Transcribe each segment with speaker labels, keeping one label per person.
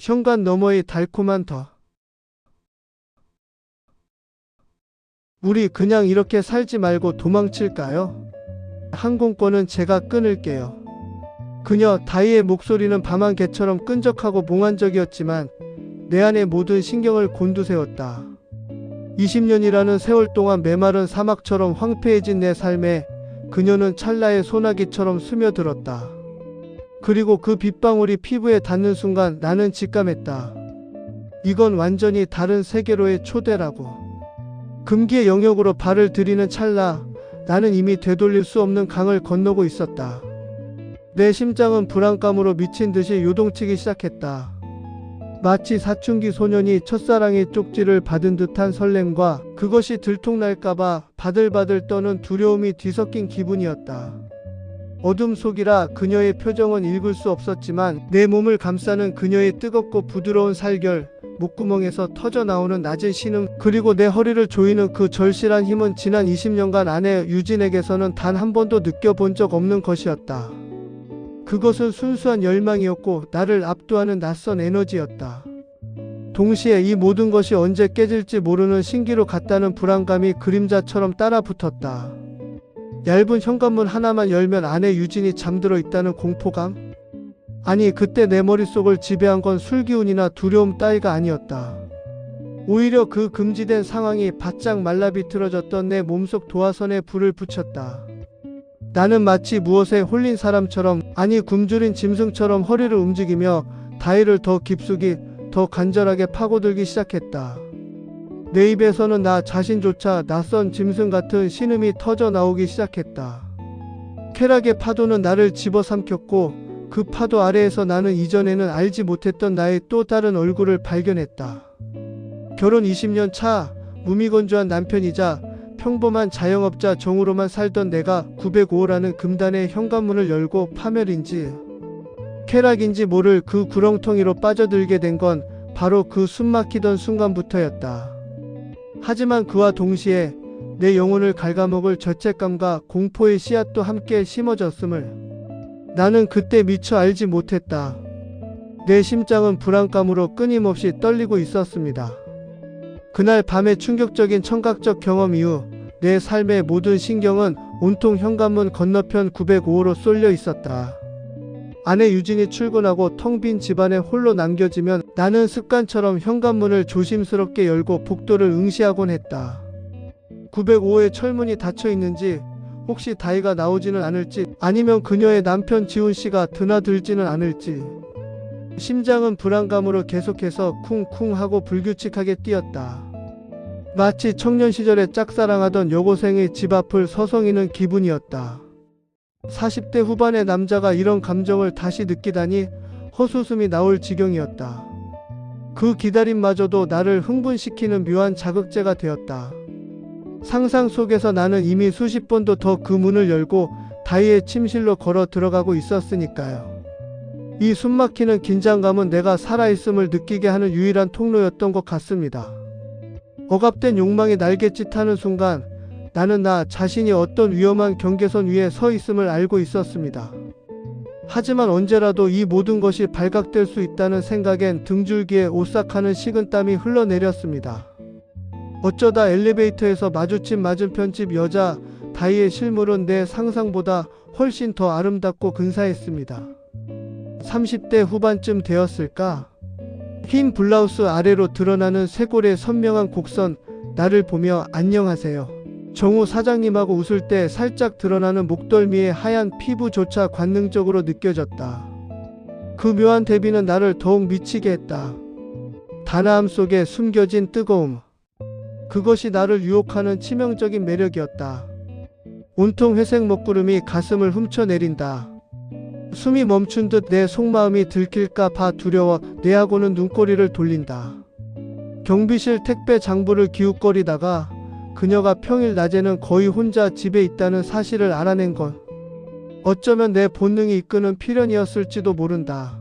Speaker 1: 현관 너머의 달콤한 더. 우리 그냥 이렇게 살지 말고 도망칠까요? 항공권은 제가 끊을게요. 그녀 다이의 목소리는 밤한 개처럼 끈적하고 몽환적이었지만 내 안의 모든 신경을 곤두세웠다. 20년이라는 세월 동안 메마른 사막처럼 황폐해진 내 삶에 그녀는 찰나의 소나기처럼 스며들었다. 그리고 그 빗방울이 피부에 닿는 순간 나는 직감했다. 이건 완전히 다른 세계로의 초대라고. 금기의 영역으로 발을 들이는 찰나 나는 이미 되돌릴 수 없는 강을 건너고 있었다. 내 심장은 불안감으로 미친 듯이 요동치기 시작했다. 마치 사춘기 소년이 첫사랑의 쪽지를 받은 듯한 설렘과 그것이 들통날까봐 바들바들 떠는 두려움이 뒤섞인 기분이었다. 어둠 속이라 그녀의 표정은 읽을 수 없었지만 내 몸을 감싸는 그녀의 뜨겁고 부드러운 살결, 목구멍에서 터져나오는 낮은 신음, 그리고 내 허리를 조이는 그 절실한 힘은 지난 20년간 아내 유진에게서는 단 한 번도 느껴본 적 없는 것이었다. 그것은 순수한 열망이었고 나를 압도하는 낯선 에너지였다. 동시에 이 모든 것이 언제 깨질지 모르는 신기루 같다는 불안감이 그림자처럼 따라붙었다. 얇은 현관문 하나만 열면 아내 유진이 잠들어 있다는 공포감? 아니, 그때 내 머릿속을 지배한 건 술기운이나 두려움 따위가 아니었다. 오히려 그 금지된 상황이 바짝 말라비틀어졌던 내 몸속 도화선에 불을 붙였다. 나는 마치 무엇에 홀린 사람처럼, 아니 굶주린 짐승처럼 허리를 움직이며 다이를 더 깊숙이, 더 간절하게 파고들기 시작했다. 내 입에서는 나 자신조차 낯선 짐승 같은 신음이 터져 나오기 시작했다. 쾌락의 파도는 나를 집어삼켰고 그 파도 아래에서 나는 이전에는 알지 못했던 나의 또 다른 얼굴을 발견했다. 결혼 20년 차 무미건조한 남편이자 평범한 자영업자 정으로만 살던 내가 905라는 금단의 현관문을 열고 파멸인지 쾌락인지 모를 그 구렁텅이로 빠져들게 된 건 바로 그 숨막히던 순간부터였다. 하지만 그와 동시에 내 영혼을 갉아먹을 죄책감과 공포의 씨앗도 함께 심어졌음을 나는 그때 미처 알지 못했다. 내 심장은 불안감으로 끊임없이 떨리고 있었습니다. 그날 밤의 충격적인 청각적 경험 이후 내 삶의 모든 신경은 온통 현관문 건너편 905로 쏠려 있었다. 아내 유진이 출근하고 텅 빈 집안에 홀로 남겨지면 나는 습관처럼 현관문을 조심스럽게 열고 복도를 응시하곤 했다. 905의 철문이 닫혀 있는지, 혹시 다이가 나오지는 않을지, 아니면 그녀의 남편 지훈 씨가 드나들지는 않을지. 심장은 불안감으로 계속해서 쿵쿵하고 불규칙하게 뛰었다. 마치 청년 시절에 짝사랑하던 여고생의 집 앞을 서성이는 기분이었다. 40대 후반의 남자가 이런 감정을 다시 느끼다니 헛웃음이 나올 지경이었다. 그 기다림마저도 나를 흥분시키는 묘한 자극제가 되었다. 상상 속에서 나는 이미 수십 번도 더 그 문을 열고 다이의 침실로 걸어 들어가고 있었으니까요. 이 숨막히는 긴장감은 내가 살아있음을 느끼게 하는 유일한 통로였던 것 같습니다. 억압된 욕망이 날갯짓하는 순간 나는 나 자신이 어떤 위험한 경계선 위에 서 있음을 알고 있었습니다. 하지만 언제라도 이 모든 것이 발각될 수 있다는 생각엔 등줄기에 오싹하는 식은땀이 흘러내렸습니다. 어쩌다 엘리베이터에서 마주친 맞은편 집 여자 다이의 실물은 내 상상보다 훨씬 더 아름답고 근사했습니다. 30대 후반쯤 되었을까? 흰 블라우스 아래로 드러나는 쇄골의 선명한 곡선, 나를 보며 안녕하세요 정우 사장님하고 웃을 때 살짝 드러나는 목덜미의 하얀 피부조차 관능적으로 느껴졌다. 그 묘한 대비는 나를 더욱 미치게 했다. 단아함 속에 숨겨진 뜨거움, 그것이 나를 유혹하는 치명적인 매력이었다. 온통 회색 먹구름이 가슴을 훔쳐내린다. 숨이 멈춘 듯 내 속마음이 들킬까 봐 두려워 뇌하고는 눈꼬리를 돌린다. 경비실 택배 장부를 기웃거리다가 그녀가 평일 낮에는 거의 혼자 집에 있다는 사실을 알아낸 건 어쩌면 내 본능이 이끄는 필연이었을지도 모른다.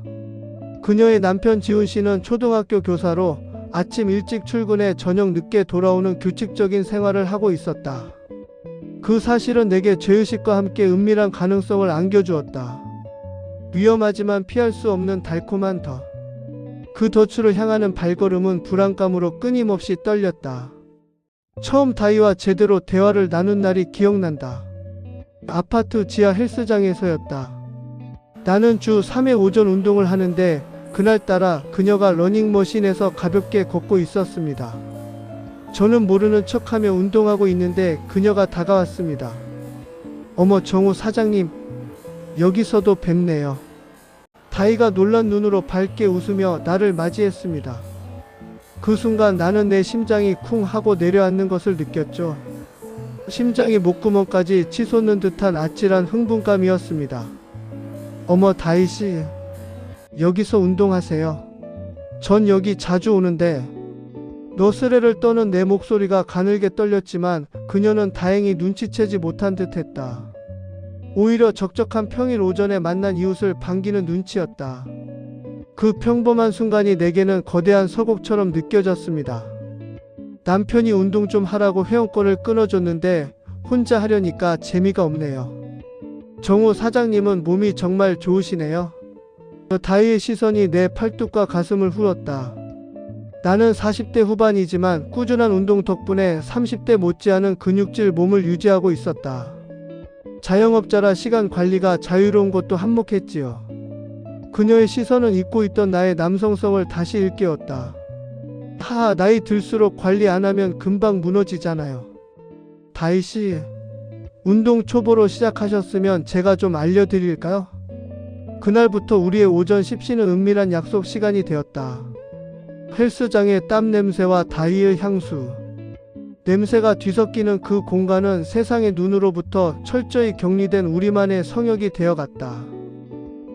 Speaker 1: 그녀의 남편 지훈 씨는 초등학교 교사로 아침 일찍 출근해 저녁 늦게 돌아오는 규칙적인 생활을 하고 있었다. 그 사실은 내게 죄의식과 함께 은밀한 가능성을 안겨주었다. 위험하지만 피할 수 없는 달콤한 더. 그 도출을 향하는 발걸음은 불안감으로 끊임없이 떨렸다. 처음 다이와 제대로 대화를 나눈 날이 기억난다. 아파트 지하 헬스장에서였다. 나는 주 3회 오전 운동을 하는데 그날따라 그녀가 러닝머신에서 가볍게 걷고 있었습니다. 저는 모르는 척하며 운동하고 있는데 그녀가 다가왔습니다. 어머, 정우 사장님, 여기서도 뵙네요. 다이가 놀란 눈으로 밝게 웃으며 나를 맞이했습니다. 그 순간 나는 내 심장이 쿵 하고 내려앉는 것을 느꼈죠. 심장이 목구멍까지 치솟는 듯한 아찔한 흥분감이었습니다. 어머, 다이씨, 여기서 운동하세요. 전 여기 자주 오는데. 너스레를 떠는 내 목소리가 가늘게 떨렸지만 그녀는 다행히 눈치채지 못한 듯 했다. 오히려 적적한 평일 오전에 만난 이웃을 반기는 눈치였다. 그 평범한 순간이 내게는 거대한 서곡처럼 느껴졌습니다. 남편이 운동 좀 하라고 회원권을 끊어줬는데 혼자 하려니까 재미가 없네요. 정우 사장님은 몸이 정말 좋으시네요. 다이의 시선이 내 팔뚝과 가슴을 후렸다. 나는 40대 후반이지만 꾸준한 운동 덕분에 30대 못지않은 근육질 몸을 유지하고 있었다. 자영업자라 시간 관리가 자유로운 것도 한몫했지요. 그녀의 시선은 잊고 있던 나의 남성성을 다시 일깨웠다. 하하, 나이 들수록 관리 안 하면 금방 무너지잖아요. 다이씨, 운동 초보로 시작하셨으면 제가 좀 알려드릴까요? 그날부터 우리의 오전 십시는 은밀한 약속 시간이 되었다. 헬스장의 땀 냄새와 다이의 향수. 냄새가 뒤섞이는 그 공간은 세상의 눈으로부터 철저히 격리된 우리만의 성역이 되어갔다.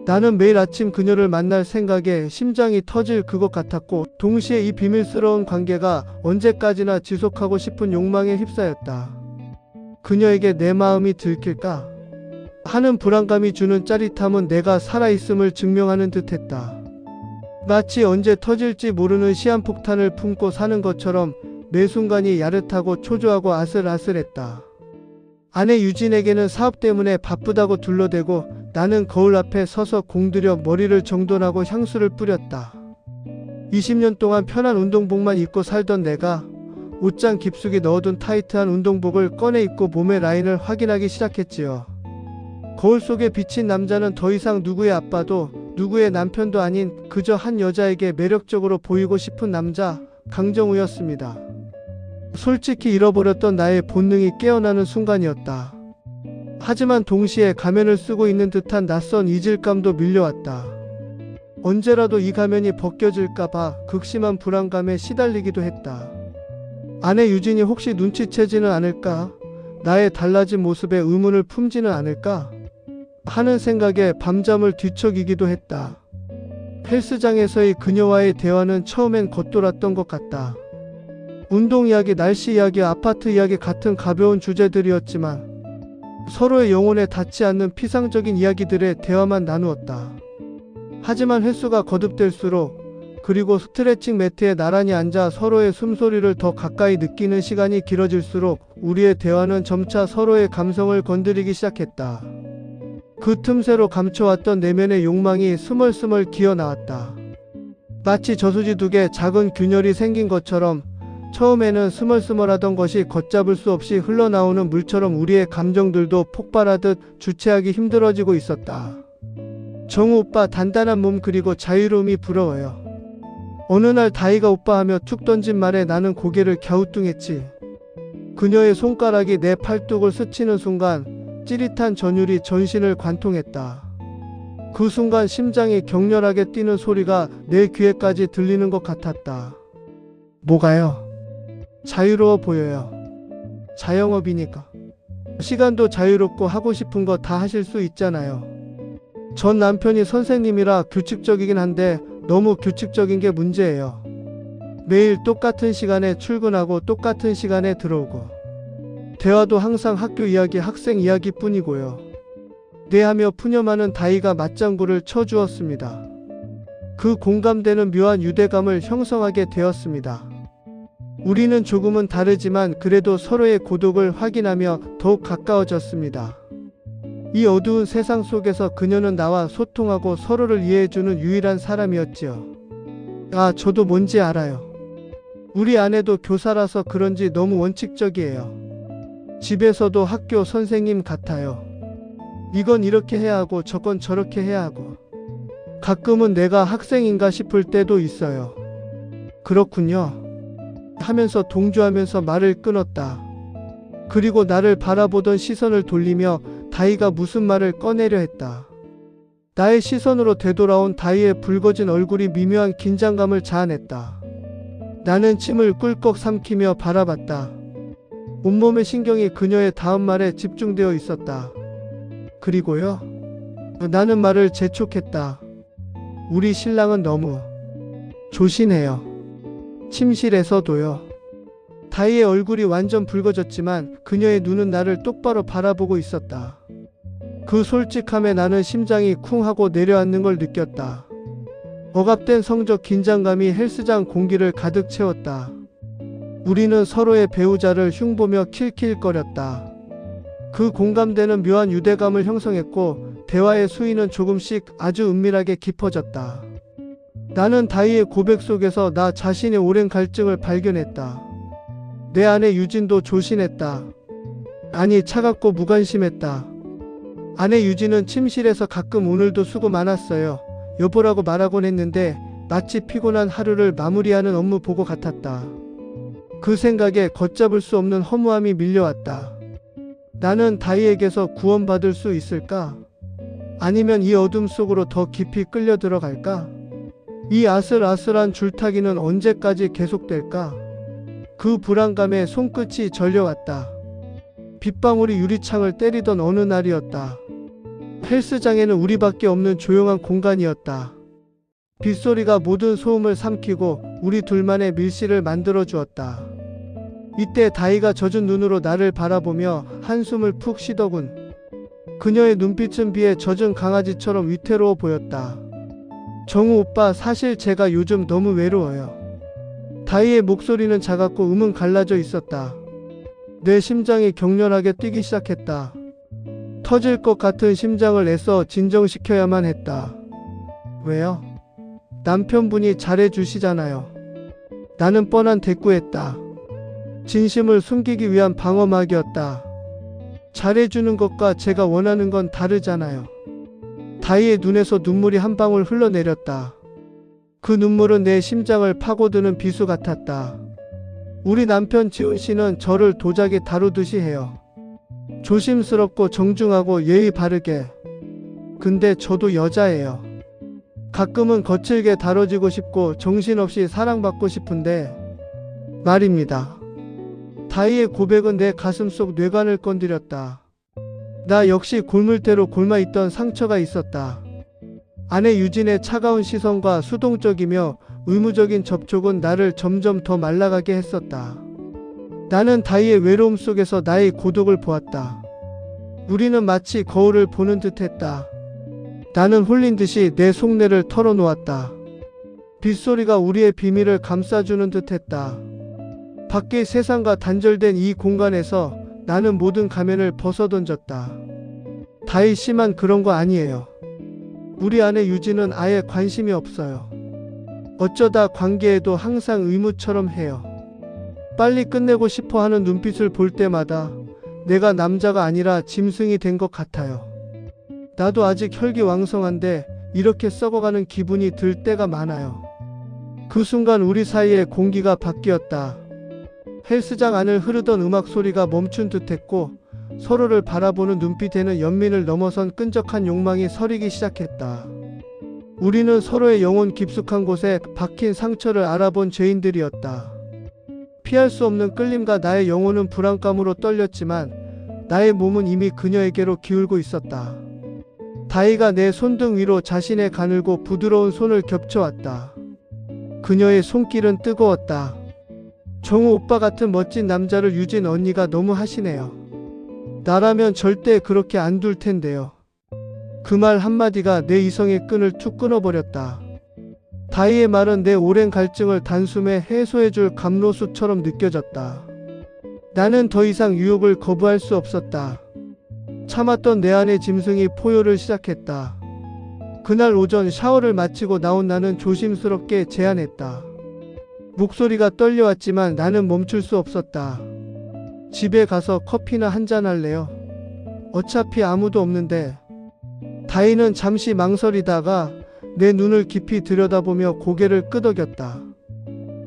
Speaker 1: 나는 매일 아침 그녀를 만날 생각에 심장이 터질 것 같았고 동시에 이 비밀스러운 관계가 언제까지나 지속하고 싶은 욕망에 휩싸였다. 그녀에게 내 마음이 들킬까 하는 불안감이 주는 짜릿함은 내가 살아있음을 증명하는 듯했다. 마치 언제 터질지 모르는 시한폭탄을 품고 사는 것처럼 매 순간이 야릇하고 초조하고 아슬아슬했다. 아내 유진에게는 사업 때문에 바쁘다고 둘러대고 나는 거울 앞에 서서 공들여 머리를 정돈하고 향수를 뿌렸다. 20년 동안 편한 운동복만 입고 살던 내가 옷장 깊숙이 넣어둔 타이트한 운동복을 꺼내 입고 몸의 라인을 확인하기 시작했지요. 거울 속에 비친 남자는 더 이상 누구의 아빠도 누구의 남편도 아닌 그저 한 여자에게 매력적으로 보이고 싶은 남자 강정우였습니다. 솔직히 잃어버렸던 나의 본능이 깨어나는 순간이었다. 하지만 동시에 가면을 쓰고 있는 듯한 낯선 이질감도 밀려왔다. 언제라도 이 가면이 벗겨질까봐 극심한 불안감에 시달리기도 했다. 아내 유진이 혹시 눈치채지는 않을까? 나의 달라진 모습에 의문을 품지는 않을까? 하는 생각에 밤잠을 뒤척이기도 했다. 헬스장에서의 그녀와의 대화는 처음엔 겉돌았던 것 같다. 운동 이야기, 날씨 이야기, 아파트 이야기 같은 가벼운 주제들이었지만 서로의 영혼에 닿지 않는 피상적인 이야기들의 대화만 나누었다. 하지만 횟수가 거듭될수록 그리고 스트레칭 매트에 나란히 앉아 서로의 숨소리를 더 가까이 느끼는 시간이 길어질수록 우리의 대화는 점차 서로의 감성을 건드리기 시작했다. 그 틈새로 감춰왔던 내면의 욕망이 스멀스멀 기어나왔다. 마치 저수지 두 개 작은 균열이 생긴 것처럼 처음에는 스멀스멀하던 것이 걷잡을 수 없이 흘러나오는 물처럼 우리의 감정들도 폭발하듯 주체하기 힘들어지고 있었다. 정우 오빠 단단한 몸 그리고 자유로움이 부러워요. 어느 날 다이가 오빠 하며 툭 던진 말에 나는 고개를 갸우뚱했지. 그녀의 손가락이 내 팔뚝을 스치는 순간 찌릿한 전율이 전신을 관통했다. 그 순간 심장이 격렬하게 뛰는 소리가 내 귀에까지 들리는 것 같았다. 뭐가요? 자유로워 보여요. 자영업이니까. 시간도 자유롭고 하고 싶은 거 다 하실 수 있잖아요. 전 남편이 선생님이라 규칙적이긴 한데 너무 규칙적인 게 문제예요. 매일 똑같은 시간에 출근하고 똑같은 시간에 들어오고 대화도 항상 학교 이야기, 학생 이야기 뿐이고요. 네 하며 푸념하는 다이가 맞장구를 쳐주었습니다. 그 공감되는 묘한 유대감을 형성하게 되었습니다. 우리는 조금은 다르지만 그래도 서로의 고독을 확인하며 더욱 가까워졌습니다. 이 어두운 세상 속에서 그녀는 나와 소통하고 서로를 이해해주는 유일한 사람이었지요. 아, 저도 뭔지 알아요. 우리 아내도 교사라서 그런지 너무 원칙적이에요. 집에서도 학교 선생님 같아요. 이건 이렇게 해야 하고 저건 저렇게 해야 하고. 가끔은 내가 학생인가 싶을 때도 있어요. 그렇군요. 하면서 동조하면서 말을 끊었다. 그리고 나를 바라보던 시선을 돌리며 다희가 무슨 말을 꺼내려 했다. 나의 시선으로 되돌아온 다희의 붉어진 얼굴이 미묘한 긴장감을 자아냈다. 나는 침을 꿀꺽 삼키며 바라봤다. 온몸의 신경이 그녀의 다음 말에 집중되어 있었다. 그리고요? 나는 말을 재촉했다. 우리 신랑은 너무 조신해요. 침실에서도요. 다희의 얼굴이 완전 붉어졌지만 그녀의 눈은 나를 똑바로 바라보고 있었다. 그 솔직함에 나는 심장이 쿵 하고 내려앉는 걸 느꼈다. 억압된 성적 긴장감이 헬스장 공기를 가득 채웠다. 우리는 서로의 배우자를 흉보며 킬킬거렸다. 그 공감대는 묘한 유대감을 형성했고 대화의 수위는 조금씩 아주 은밀하게 깊어졌다. 나는 다희의 고백 속에서 나 자신의 오랜 갈증을 발견했다. 내 아내 유진도 조신했다. 아니, 차갑고 무관심했다. 아내 유진은 침실에서 가끔 오늘도 수고 많았어요. 여보라고 말하곤 했는데 마치 피곤한 하루를 마무리하는 업무 보고 같았다. 그 생각에 걷잡을 수 없는 허무함이 밀려왔다. 나는 다희에게서 구원받을 수 있을까? 아니면 이 어둠 속으로 더 깊이 끌려 들어갈까? 이 아슬아슬한 줄타기는 언제까지 계속될까? 그 불안감에 손끝이 저려왔다. 빗방울이 유리창을 때리던 어느 날이었다. 헬스장에는 우리밖에 없는 조용한 공간이었다. 빗소리가 모든 소음을 삼키고 우리 둘만의 밀실을 만들어 주었다. 이때 다희가 젖은 눈으로 나를 바라보며 한숨을 푹 쉬더군. 그녀의 눈빛은 비에 젖은 강아지처럼 위태로워 보였다. 정우 오빠, 사실 제가 요즘 너무 외로워요. 다희의 목소리는 작았고 음은 갈라져 있었다. 내 심장이 격렬하게 뛰기 시작했다. 터질 것 같은 심장을 애써 진정시켜야만 했다. 왜요? 남편분이 잘해주시잖아요. 나는 뻔한 대꾸했다. 진심을 숨기기 위한 방어막이었다. 잘해주는 것과 제가 원하는 건 다르잖아요. 다희의 눈에서 눈물이 한 방울 흘러내렸다. 그 눈물은 내 심장을 파고드는 비수 같았다. 우리 남편 지훈 씨는 저를 도자기 다루듯이 해요. 조심스럽고 정중하고 예의 바르게. 근데 저도 여자예요. 가끔은 거칠게 다뤄지고 싶고 정신없이 사랑받고 싶은데 말입니다. 다희의 고백은 내 가슴속 뇌관을 건드렸다. 나 역시 골물대로 골마있던 상처가 있었다. 아내 유진의 차가운 시선과 수동적이며 의무적인 접촉은 나를 점점 더 말라가게 했었다. 나는 다희의 외로움 속에서 나의 고독을 보았다. 우리는 마치 거울을 보는 듯 했다. 나는 홀린 듯이 내 속내를 털어놓았다. 빗소리가 우리의 비밀을 감싸주는 듯 했다. 밖의 세상과 단절된 이 공간에서 나는 모든 가면을 벗어던졌다. 다희 씨만 그런 거 아니에요. 우리 아내 유진은 아예 관심이 없어요. 어쩌다 관계에도 항상 의무처럼 해요. 빨리 끝내고 싶어 하는 눈빛을 볼 때마다 내가 남자가 아니라 짐승이 된 것 같아요. 나도 아직 혈기왕성한데 이렇게 썩어가는 기분이 들 때가 많아요. 그 순간 우리 사이의 공기가 바뀌었다. 헬스장 안을 흐르던 음악 소리가 멈춘 듯했고 서로를 바라보는 눈빛에는 연민을 넘어선 끈적한 욕망이 서리기 시작했다. 우리는 서로의 영혼 깊숙한 곳에 박힌 상처를 알아본 죄인들이었다. 피할 수 없는 끌림과 나의 영혼은 불안감으로 떨렸지만 나의 몸은 이미 그녀에게로 기울고 있었다. 다희가 내 손등 위로 자신의 가늘고 부드러운 손을 겹쳐왔다. 그녀의 손길은 뜨거웠다. 정우 오빠 같은 멋진 남자를 유진 언니가 너무 하시네요. 나라면 절대 그렇게 안 둘 텐데요. 그 말 한마디가 내 이성의 끈을 툭 끊어버렸다. 다희의 말은 내 오랜 갈증을 단숨에 해소해줄 감로수처럼 느껴졌다. 나는 더 이상 유혹을 거부할 수 없었다. 참았던 내 안의 짐승이 포효를 시작했다. 그날 오전 샤워를 마치고 나온 나는 조심스럽게 제안했다. 목소리가 떨려왔지만 나는 멈출 수 없었다. 집에 가서 커피나 한잔 할래요? 어차피 아무도 없는데. 다희는 잠시 망설이다가 내 눈을 깊이 들여다보며 고개를 끄덕였다.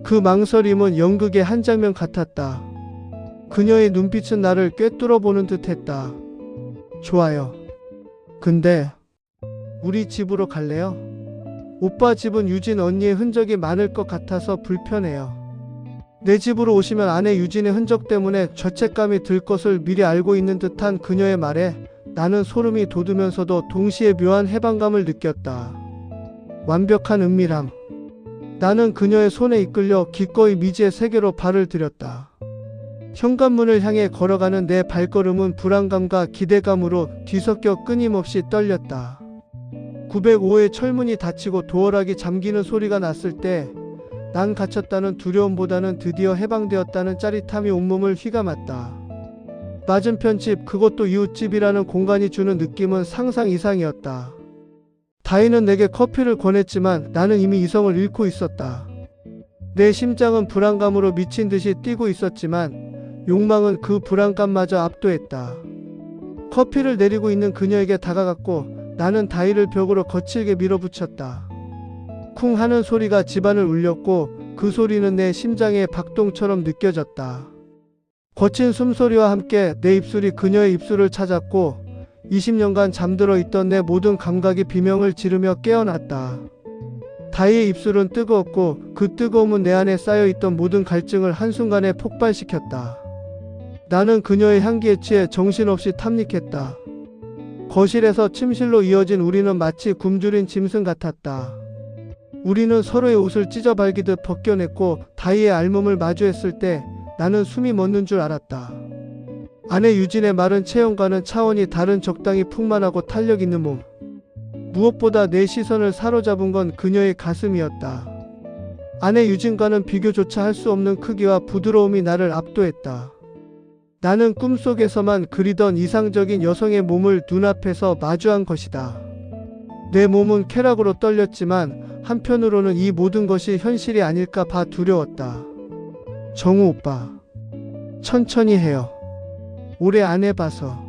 Speaker 1: 그 망설임은 연극의 한 장면 같았다. 그녀의 눈빛은 나를 꿰뚫어 보는 듯 했다. 좋아요. 근데 우리 집으로 갈래요? 오빠 집은 유진 언니의 흔적이 많을 것 같아서 불편해요. 내 집으로 오시면 아내 유진의 흔적 때문에 죄책감이 들 것을 미리 알고 있는 듯한 그녀의 말에 나는 소름이 돋으면서도 동시에 묘한 해방감을 느꼈다. 완벽한 은밀함. 나는 그녀의 손에 이끌려 기꺼이 미지의 세계로 발을 들였다. 현관문을 향해 걸어가는 내 발걸음은 불안감과 기대감으로 뒤섞여 끊임없이 떨렸다. 905의 철문이 닫히고 도어락이 잠기는 소리가 났을 때 난 갇혔다는 두려움보다는 드디어 해방되었다는 짜릿함이 온몸을 휘감았다. 맞은편 집, 그것도 이웃집이라는 공간이 주는 느낌은 상상 이상이었다. 다희는 내게 커피를 권했지만 나는 이미 이성을 잃고 있었다. 내 심장은 불안감으로 미친 듯이 뛰고 있었지만 욕망은 그 불안감마저 압도했다. 커피를 내리고 있는 그녀에게 다가갔고 나는 다희를 벽으로 거칠게 밀어붙였다. 쿵 하는 소리가 집안을 울렸고 그 소리는 내 심장의 박동처럼 느껴졌다. 거친 숨소리와 함께 내 입술이 그녀의 입술을 찾았고 20년간 잠들어 있던 내 모든 감각이 비명을 지르며 깨어났다. 다희의 입술은 뜨거웠고 그 뜨거움은 내 안에 쌓여있던 모든 갈증을 한순간에 폭발시켰다. 나는 그녀의 향기에 취해 정신없이 탐닉했다. 거실에서 침실로 이어진 우리는 마치 굶주린 짐승 같았다. 우리는 서로의 옷을 찢어발기듯 벗겨냈고 다희의 알몸을 마주했을 때 나는 숨이 멎는 줄 알았다. 아내 유진의 마른 체형과는 차원이 다른 적당히 풍만하고 탄력 있는 몸. 무엇보다 내 시선을 사로잡은 건 그녀의 가슴이었다. 아내 유진과는 비교조차 할 수 없는 크기와 부드러움이 나를 압도했다. 나는 꿈속에서만 그리던 이상적인 여성의 몸을 눈앞에서 마주한 것이다. 내 몸은 쾌락으로 떨렸지만 한편으로는 이 모든 것이 현실이 아닐까 봐 두려웠다. 정우 오빠, 천천히 해요. 오래 안 해봐서.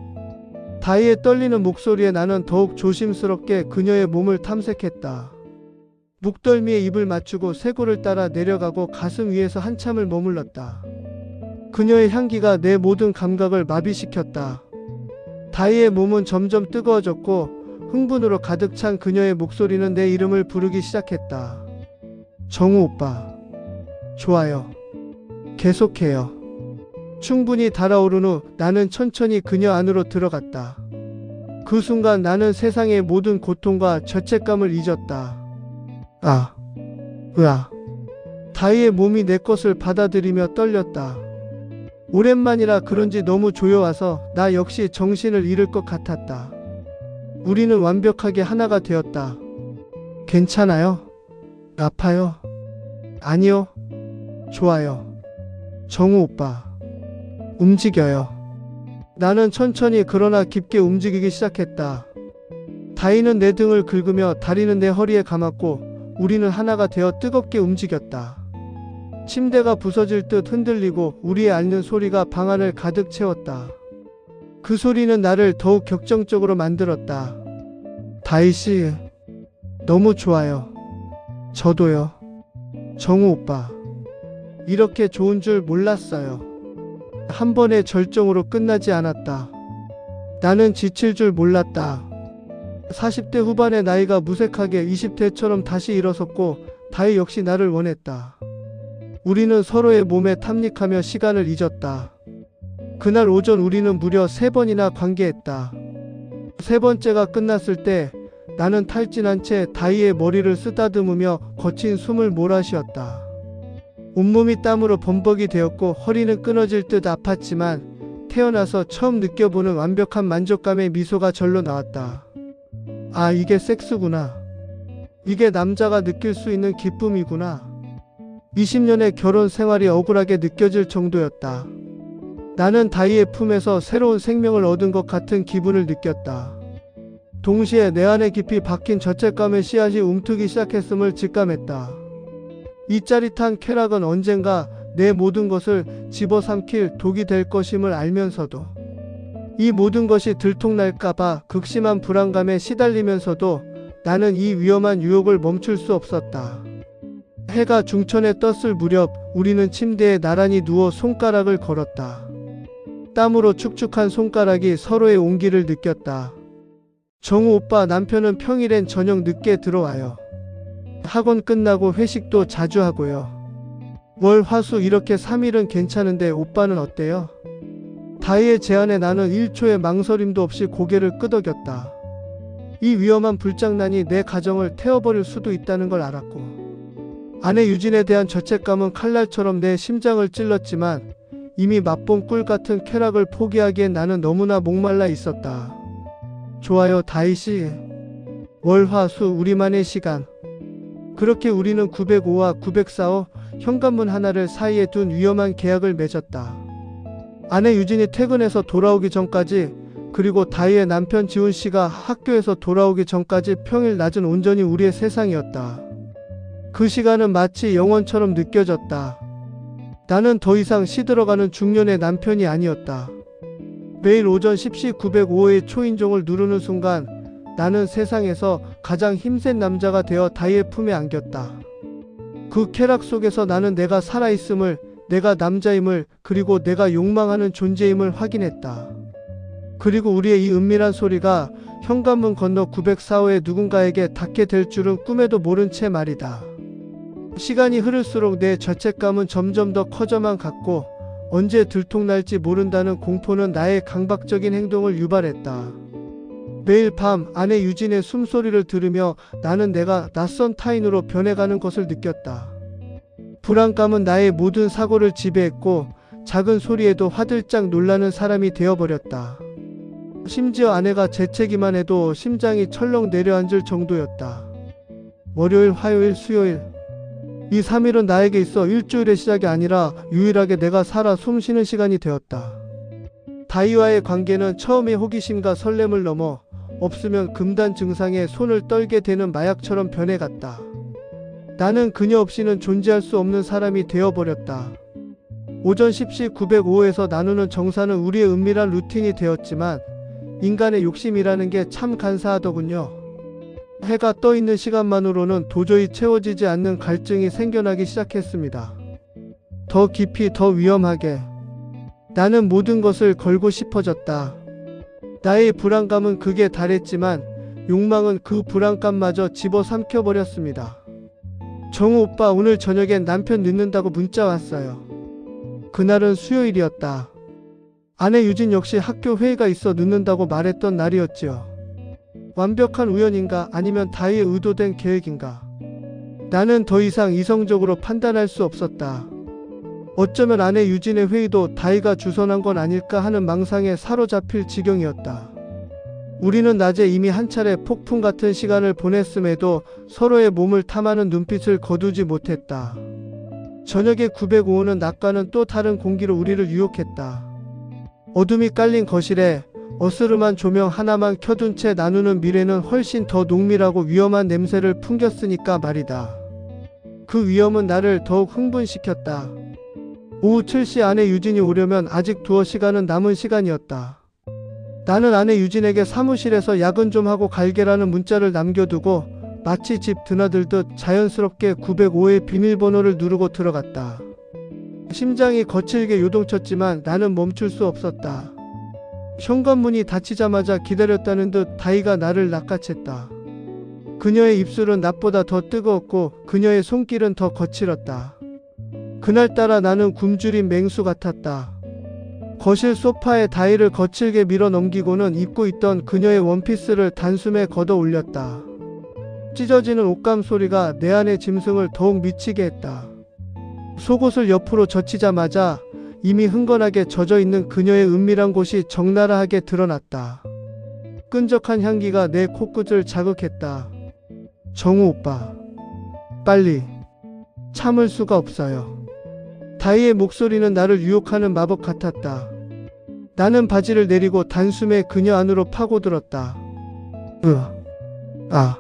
Speaker 1: 다희의 떨리는 목소리에 나는 더욱 조심스럽게 그녀의 몸을 탐색했다. 목덜미에 입을 맞추고 쇄골을 따라 내려가고 가슴 위에서 한참을 머물렀다. 그녀의 향기가 내 모든 감각을 마비시켰다. 다희의 몸은 점점 뜨거워졌고 흥분으로 가득 찬 그녀의 목소리는 내 이름을 부르기 시작했다. 정우 오빠, 좋아요. 계속해요. 충분히 달아오른 후 나는 천천히 그녀 안으로 들어갔다. 그 순간 나는 세상의 모든 고통과 죄책감을 잊었다. 다희의 몸이 내 것을 받아들이며 떨렸다. 오랜만이라 그런지 너무 조여와서 나 역시 정신을 잃을 것 같았다. 우리는 완벽하게 하나가 되었다. 괜찮아요? 아파요? 아니요. 좋아요. 정우 오빠, 움직여요. 나는 천천히 그러나 깊게 움직이기 시작했다. 다희는 내 등을 긁으며 다리는 내 허리에 감았고 우리는 하나가 되어 뜨겁게 움직였다. 침대가 부서질 듯 흔들리고 우리의 앓는 소리가 방 안을 가득 채웠다. 그 소리는 나를 더욱 격정적으로 만들었다. 다희씨, 너무 좋아요. 저도요. 정우 오빠, 이렇게 좋은 줄 몰랐어요. 한 번의 절정으로 끝나지 않았다. 나는 지칠 줄 몰랐다. 40대 후반의 나이가 무색하게 20대처럼 다시 일어섰고 다희 역시 나를 원했다. 우리는 서로의 몸에 탐닉하며 시간을 잊었다. 그날 오전 우리는 무려 3번이나 관계했다. 3번째가 끝났을 때 나는 탈진한 채 다희의 머리를 쓰다듬으며 거친 숨을 몰아쉬었다. 온몸이 땀으로 범벅이 되었고 허리는 끊어질 듯 아팠지만 태어나서 처음 느껴보는 완벽한 만족감의 미소가 절로 나왔다. 아, 이게 섹스구나. 이게 남자가 느낄 수 있는 기쁨이구나. 20년의 결혼 생활이 억울하게 느껴질 정도였다. 나는 다희의 품에서 새로운 생명을 얻은 것 같은 기분을 느꼈다. 동시에 내 안에 깊이 박힌 죄책감의 씨앗이 움트기 시작했음을 직감했다. 이 짜릿한 쾌락은 언젠가 내 모든 것을 집어삼킬 독이 될 것임을 알면서도, 이 모든 것이 들통날까봐 극심한 불안감에 시달리면서도 나는 이 위험한 유혹을 멈출 수 없었다. 해가 중천에 떴을 무렵 우리는 침대에 나란히 누워 손가락을 걸었다. 땀으로 축축한 손가락이 서로의 온기를 느꼈다. 정우 오빠 남편은 평일엔 저녁 늦게 들어와요. 학원 끝나고 회식도 자주 하고요. 월, 화, 수 이렇게 3일은 괜찮은데 오빠는 어때요? 다희의 제안에 나는 1초의 망설임도 없이 고개를 끄덕였다. 이 위험한 불장난이 내 가정을 태워버릴 수도 있다는 걸 알았고, 아내 유진에 대한 죄책감은 칼날처럼 내 심장을 찔렀지만 이미 맛본 꿀 같은 쾌락을 포기하기엔 나는 너무나 목말라 있었다. 좋아요, 다희씨. 월, 화, 수 우리만의 시간. 그렇게 우리는 905와 904호 현관문 하나를 사이에 둔 위험한 계약을 맺었다. 아내 유진이 퇴근해서 돌아오기 전까지, 그리고 다희의 남편 지훈씨가 학교에서 돌아오기 전까지 평일 낮은 온전히 우리의 세상이었다. 그 시간은 마치 영원처럼 느껴졌다. 나는 더 이상 시들어가는 중년의 남편이 아니었다. 매일 오전 10시 905의 초인종을 누르는 순간 나는 세상에서 가장 힘센 남자가 되어 다희의 품에 안겼다. 그 쾌락 속에서 나는 내가 살아있음을, 내가 남자임을, 그리고 내가 욕망하는 존재임을 확인했다. 그리고 우리의 이 은밀한 소리가 현관문 건너 904호의 누군가에게 닿게 될 줄은 꿈에도 모른 채 말이다. 시간이 흐를수록 내 죄책감은 점점 더 커져만 갔고, 언제 들통날지 모른다는 공포는 나의 강박적인 행동을 유발했다. 매일 밤 아내 유진의 숨소리를 들으며 나는 내가 낯선 타인으로 변해가는 것을 느꼈다. 불안감은 나의 모든 사고를 지배했고, 작은 소리에도 화들짝 놀라는 사람이 되어버렸다. 심지어 아내가 재채기만 해도 심장이 철렁 내려앉을 정도였다. 월요일, 화요일, 수요일, 이 3일은 나에게 있어 일주일의 시작이 아니라 유일하게 내가 살아 숨쉬는 시간이 되었다. 다희와의 관계는 처음의 호기심과 설렘을 넘어 없으면 금단 증상에 손을 떨게 되는 마약처럼 변해갔다. 나는 그녀 없이는 존재할 수 없는 사람이 되어버렸다. 오전 10시 905에서 나누는 정사는 우리의 은밀한 루틴이 되었지만, 인간의 욕심이라는 게 참 간사하더군요. 해가 떠 있는 시간만으로는 도저히 채워지지 않는 갈증이 생겨나기 시작했습니다. 더 깊이, 더 위험하게. 나는 모든 것을 걸고 싶어졌다. 나의 불안감은 극에 달했지만 욕망은 그 불안감마저 집어삼켜버렸습니다. 정우 오빠, 오늘 저녁엔 남편 늦는다고 문자 왔어요. 그날은 수요일이었다. 아내 유진 역시 학교 회의가 있어 늦는다고 말했던 날이었지요. 완벽한 우연인가, 아니면 다희의 의도된 계획인가? 나는 더 이상 이성적으로 판단할 수 없었다. 어쩌면 아내 유진의 회의도 다희가 주선한 건 아닐까 하는 망상에 사로잡힐 지경이었다. 우리는 낮에 이미 한 차례 폭풍 같은 시간을 보냈음에도 서로의 몸을 탐하는 눈빛을 거두지 못했다. 저녁에 905호는 낮과는 또 다른 공기로 우리를 유혹했다. 어둠이 깔린 거실에 어스름한 조명 하나만 켜둔 채 나누는 미래는 훨씬 더 농밀하고 위험한 냄새를 풍겼으니까 말이다. 그 위험은 나를 더욱 흥분시켰다. 오후 7시 아내 유진이 오려면 아직 두어 시간은 남은 시간이었다. 나는 아내 유진에게 사무실에서 야근 좀 하고 갈게라는 문자를 남겨두고 마치 집 드나들듯 자연스럽게 905의 비밀번호를 누르고 들어갔다. 심장이 거칠게 요동쳤지만 나는 멈출 수 없었다. 현관문이 닫히자마자 기다렸다는 듯 다희가 나를 낚아챘다. 그녀의 입술은 낮보다 더 뜨거웠고 그녀의 손길은 더 거칠었다. 그날따라 나는 굶주린 맹수 같았다. 거실 소파에 다희를 거칠게 밀어 넘기고는 입고 있던 그녀의 원피스를 단숨에 걷어 올렸다. 찢어지는 옷감 소리가 내 안의 짐승을 더욱 미치게 했다. 속옷을 옆으로 젖히자마자 이미 흥건하게 젖어있는 그녀의 은밀한 곳이 적나라하게 드러났다. 끈적한 향기가 내 코끝을 자극했다. 정우 오빠, 빨리. 참을 수가 없어요. 다희의 목소리는 나를 유혹하는 마법 같았다. 나는 바지를 내리고 단숨에 그녀 안으로 파고들었다. 아.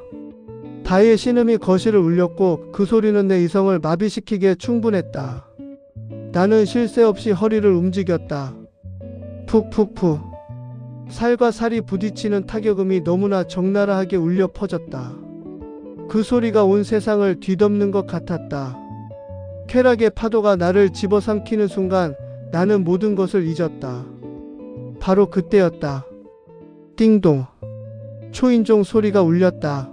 Speaker 1: 다이의 신음이 거실을 울렸고 그 소리는 내 이성을 마비시키기에 충분했다. 나는 쉴 새 없이 허리를 움직였다. 푹푹푹. 살과 살이 부딪히는 타격음이 너무나 적나라하게 울려 퍼졌다. 그 소리가 온 세상을 뒤덮는 것 같았다. 쾌락의 파도가 나를 집어삼키는 순간 나는 모든 것을 잊었다. 바로 그때였다. 띵동. 초인종 소리가 울렸다.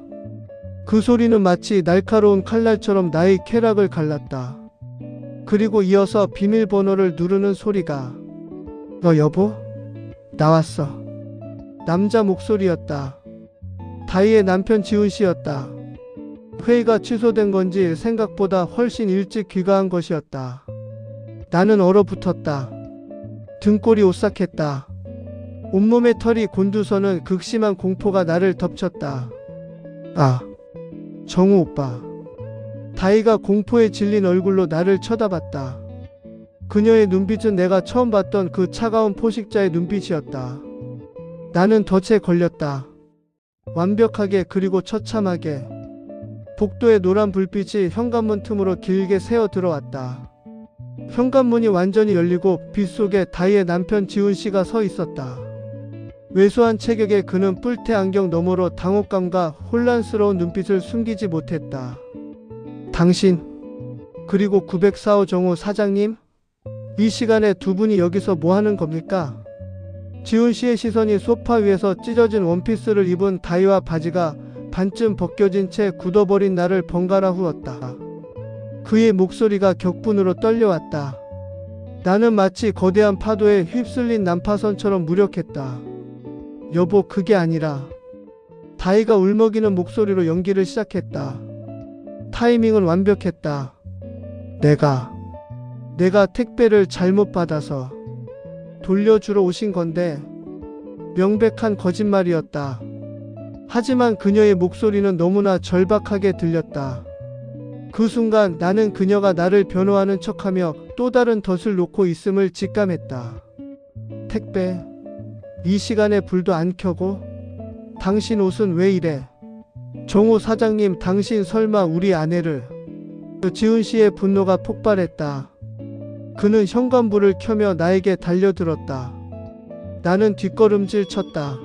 Speaker 1: 그 소리는 마치 날카로운 칼날처럼 나의 쾌락을 갈랐다. 그리고 이어서 비밀번호를 누르는 소리가. 여보? 나왔어. 남자 목소리였다. 다이의 남편 지훈 씨였다. 회의가 취소된 건지 생각보다 훨씬 일찍 귀가한 것이었다. 나는 얼어붙었다. 등골이 오싹했다. 온몸의 털이 곤두서는 극심한 공포가 나를 덮쳤다. 아, 정우 오빠. 다이가 공포에 질린 얼굴로 나를 쳐다봤다. 그녀의 눈빛은 내가 처음 봤던 그 차가운 포식자의 눈빛이었다. 나는 덫에 걸렸다. 완벽하게 그리고 처참하게. 복도의 노란 불빛이 현관문 틈으로 길게 새어 들어왔다. 현관문이 완전히 열리고 빛 속에 다이의 남편 지훈 씨가 서 있었다. 왜소한 체격에 그는 뿔테 안경 너머로 당혹감과 혼란스러운 눈빛을 숨기지 못했다. 당신, 그리고 904호 정호 사장님? 이 시간에 두 분이 여기서 뭐 하는 겁니까? 지훈 씨의 시선이 소파 위에서 찢어진 원피스를 입은 다이와 바지가 반쯤 벗겨진 채 굳어버린 나를 번갈아 후었다. 그의 목소리가 격분으로 떨려왔다. 나는 마치 거대한 파도에 휩쓸린 난파선처럼 무력했다. 여보, 그게 아니라. 다이가 울먹이는 목소리로 연기를 시작했다. 타이밍은 완벽했다. 내가 택배를 잘못 받아서 돌려주러 오신 건데. 명백한 거짓말이었다. 하지만 그녀의 목소리는 너무나 절박하게 들렸다. 그 순간 나는 그녀가 나를 변호하는 척하며 또 다른 덫을 놓고 있음을 직감했다. 택배? 이 시간에 불도 안 켜고? 당신 옷은 왜 이래? 정호 사장님, 당신 설마 우리 아내를? 지훈 씨의 분노가 폭발했다. 그는 현관불을 켜며 나에게 달려들었다. 나는 뒷걸음질 쳤다.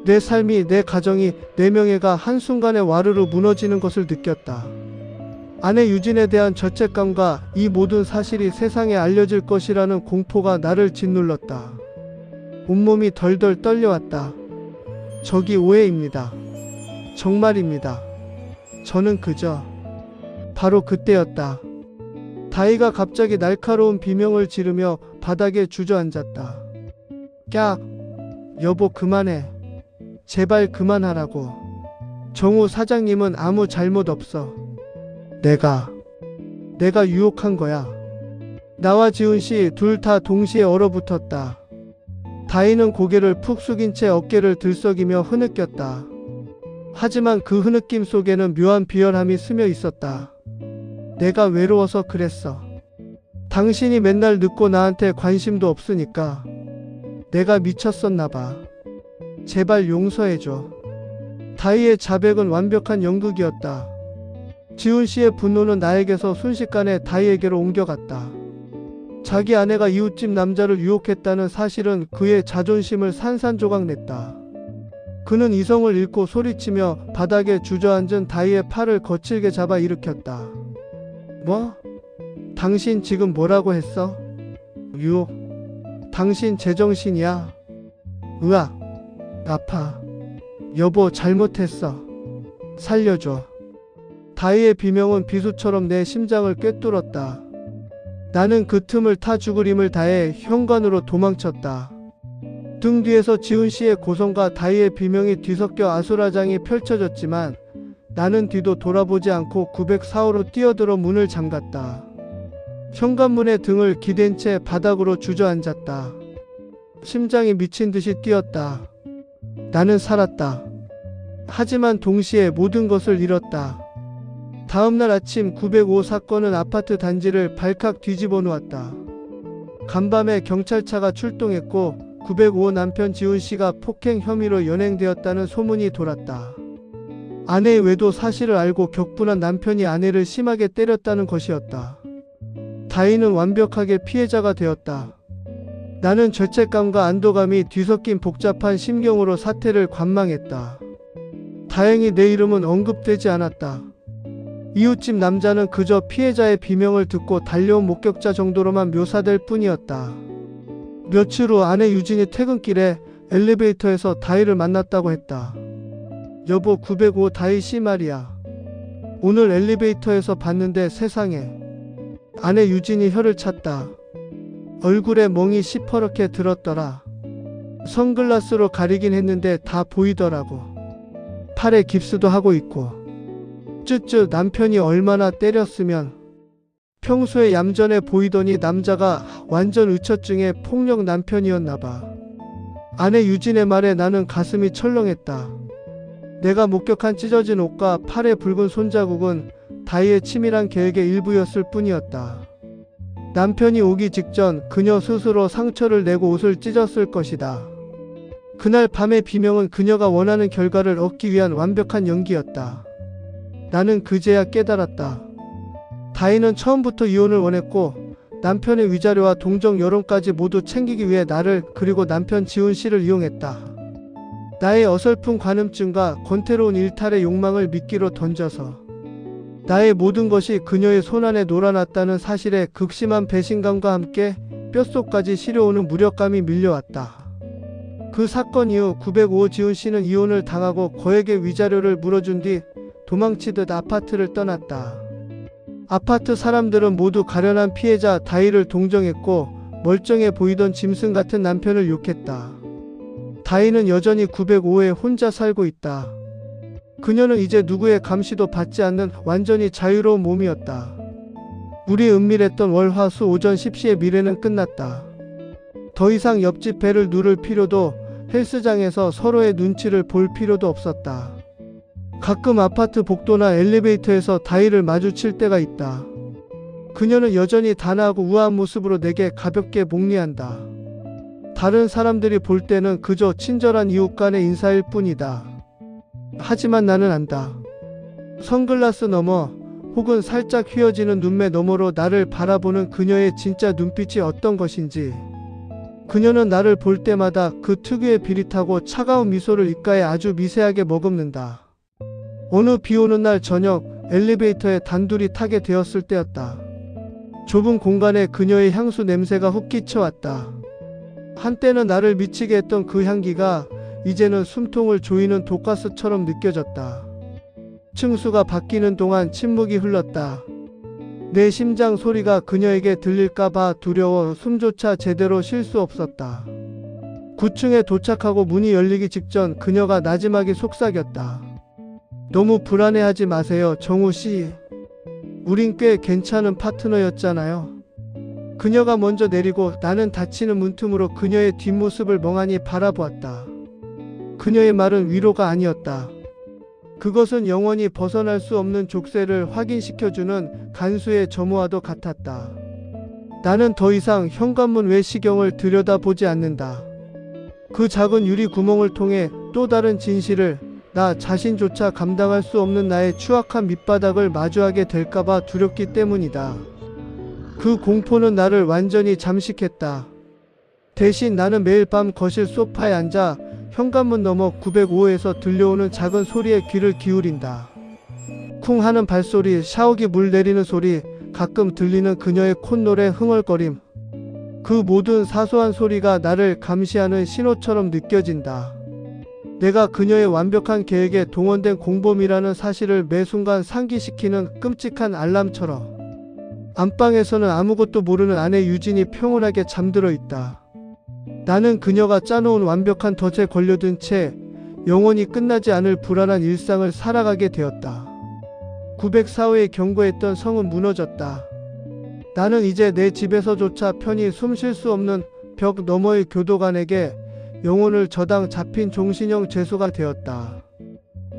Speaker 1: 내 삶이, 내 가정이, 내 명예가 한순간에 와르르 무너지는 것을 느꼈다. 아내 유진에 대한 죄책감과 이 모든 사실이 세상에 알려질 것이라는 공포가 나를 짓눌렀다. 온몸이 덜덜 떨려왔다. 저기 오해입니다. 정말입니다. 저는 그저. 바로 그때였다. 다이가 갑자기 날카로운 비명을 지르며 바닥에 주저앉았다. 깍! 여보, 그만해. 제발 그만하라고. 정우 사장님은 아무 잘못 없어. 내가 유혹한 거야. 나와 지훈 씨 둘 다 동시에 얼어붙었다. 다이는 고개를 푹 숙인 채 어깨를 들썩이며 흐느꼈다. 하지만 그 흐느낌 속에는 묘한 비열함이 스며 있었다. 내가 외로워서 그랬어. 당신이 맨날 늦고 나한테 관심도 없으니까. 내가 미쳤었나봐. 제발 용서해줘. 다이의 자백은 완벽한 연극이었다. 지훈 씨의 분노는 나에게서 순식간에 다이에게로 옮겨갔다. 자기 아내가 이웃집 남자를 유혹했다는 사실은 그의 자존심을 산산조각 냈다. 그는 이성을 잃고 소리치며 바닥에 주저앉은 다이의 팔을 거칠게 잡아 일으켰다. 뭐? 당신 지금 뭐라고 했어? 유혹? 당신 제정신이야? 으악, 아파. 여보, 잘못했어. 살려줘. 다이의 비명은 비수처럼 내 심장을 꿰뚫었다. 나는 그 틈을 타 죽을 힘을 다해 현관으로 도망쳤다. 등 뒤에서 지훈 씨의 고성과 다이의 비명이 뒤섞여 아수라장이 펼쳐졌지만 나는 뒤도 돌아보지 않고 904호로 뛰어들어 문을 잠갔다. 현관문에 등을 기댄 채 바닥으로 주저앉았다. 심장이 미친 듯이 뛰었다. 나는 살았다. 하지만 동시에 모든 것을 잃었다. 다음날 아침 905 사건은 아파트 단지를 발칵 뒤집어 놓았다. 간밤에 경찰차가 출동했고 905 남편 지훈 씨가 폭행 혐의로 연행되었다는 소문이 돌았다. 아내의 외도 사실을 알고 격분한 남편이 아내를 심하게 때렸다는 것이었다. 다희는 완벽하게 피해자가 되었다. 나는 죄책감과 안도감이 뒤섞인 복잡한 심경으로 사태를 관망했다. 다행히 내 이름은 언급되지 않았다. 이웃집 남자는 그저 피해자의 비명을 듣고 달려온 목격자 정도로만 묘사될 뿐이었다. 며칠 후 아내 유진이 퇴근길에 엘리베이터에서 다희를 만났다고 했다. 여보, 905 다희 씨 말이야. 오늘 엘리베이터에서 봤는데 세상에. 아내 유진이 혀를 찼다. 얼굴에 멍이 시퍼렇게 들었더라. 선글라스로 가리긴 했는데 다 보이더라고. 팔에 깁스도 하고 있고. 쯧쯧, 남편이 얼마나 때렸으면. 평소에 얌전해 보이더니 남자가 완전 의처증의 폭력 남편이었나봐. 아내 유진의 말에 나는 가슴이 철렁했다. 내가 목격한 찢어진 옷과 팔에 붉은 손자국은 다희의 치밀한 계획의 일부였을 뿐이었다. 남편이 오기 직전 그녀 스스로 상처를 내고 옷을 찢었을 것이다. 그날 밤의 비명은 그녀가 원하는 결과를 얻기 위한 완벽한 연기였다. 나는 그제야 깨달았다. 다희는 처음부터 이혼을 원했고 남편의 위자료와 동정 여론까지 모두 챙기기 위해 나를 그리고 남편 지훈 씨를 이용했다. 나의 어설픈 관음증과 권태로운 일탈의 욕망을 미끼로 던져서 나의 모든 것이 그녀의 손안에 놀아났다는 사실에 극심한 배신감과 함께 뼛속까지 시려오는 무력감이 밀려왔다. 그 사건 이후 905 지훈 씨는 이혼을 당하고 거액의 위자료를 물어준 뒤 도망치듯 아파트를 떠났다. 아파트 사람들은 모두 가련한 피해자 다희를 동정했고 멀쩡해 보이던 짐승 같은 남편을 욕했다. 다희는 여전히 905에 혼자 살고 있다. 그녀는 이제 누구의 감시도 받지 않는 완전히 자유로운 몸이었다. 우리 은밀했던 월, 화, 수 오전 10시의 미래는 끝났다. 더 이상 옆집 배를 누를 필요도, 헬스장에서 서로의 눈치를 볼 필요도 없었다. 가끔 아파트 복도나 엘리베이터에서 다희를 마주칠 때가 있다. 그녀는 여전히 단아하고 우아한 모습으로 내게 가볍게 목례한다. 다른 사람들이 볼 때는 그저 친절한 이웃 간의 인사일 뿐이다. 하지만 나는 안다. 선글라스 너머, 혹은 살짝 휘어지는 눈매 너머로 나를 바라보는 그녀의 진짜 눈빛이 어떤 것인지. 그녀는 나를 볼 때마다 그 특유의 비릿하고 차가운 미소를 입가에 아주 미세하게 머금는다. 어느 비오는 날 저녁, 엘리베이터에 단둘이 타게 되었을 때였다. 좁은 공간에 그녀의 향수 냄새가 훅 끼쳐왔다. 한때는 나를 미치게 했던 그 향기가 이제는 숨통을 조이는 독가스처럼 느껴졌다. 층수가 바뀌는 동안 침묵이 흘렀다. 내 심장 소리가 그녀에게 들릴까봐 두려워 숨조차 제대로 쉴 수 없었다. 9층에 도착하고 문이 열리기 직전 그녀가 나지막이 속삭였다. 너무 불안해하지 마세요, 정우 씨. 우린 꽤 괜찮은 파트너였잖아요. 그녀가 먼저 내리고 나는 닫히는 문틈으로 그녀의 뒷모습을 멍하니 바라보았다. 그녀의 말은 위로가 아니었다. 그것은 영원히 벗어날 수 없는 족쇄를 확인시켜주는 간수의 점호와도 같았다. 나는 더 이상 현관문 외 시경을 들여다보지 않는다. 그 작은 유리 구멍을 통해 또 다른 진실을, 나 자신조차 감당할 수 없는 나의 추악한 밑바닥을 마주하게 될까봐 두렵기 때문이다. 그 공포는 나를 완전히 잠식했다. 대신 나는 매일 밤 거실 소파에 앉아 현관문 너머 905에서 들려오는 작은 소리에 귀를 기울인다. 쿵 하는 발소리, 샤워기 물 내리는 소리, 가끔 들리는 그녀의 콧노래 흥얼거림. 그 모든 사소한 소리가 나를 감시하는 신호처럼 느껴진다. 내가 그녀의 완벽한 계획에 동원된 공범이라는 사실을 매 순간 상기시키는 끔찍한 알람처럼. 안방에서는 아무것도 모르는 아내 유진이 평온하게 잠들어 있다. 나는 그녀가 짜놓은 완벽한 덫에 걸려든 채 영원히 끝나지 않을 불안한 일상을 살아가게 되었다. 904호에 경고했던 성은 무너졌다. 나는 이제 내 집에서조차 편히 숨 쉴 수 없는 벽 너머의 교도관에게 영혼을 저당 잡힌 종신형 죄수가 되었다.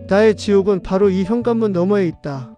Speaker 1: 나의 지옥은 바로 이 현관문 너머에 있다.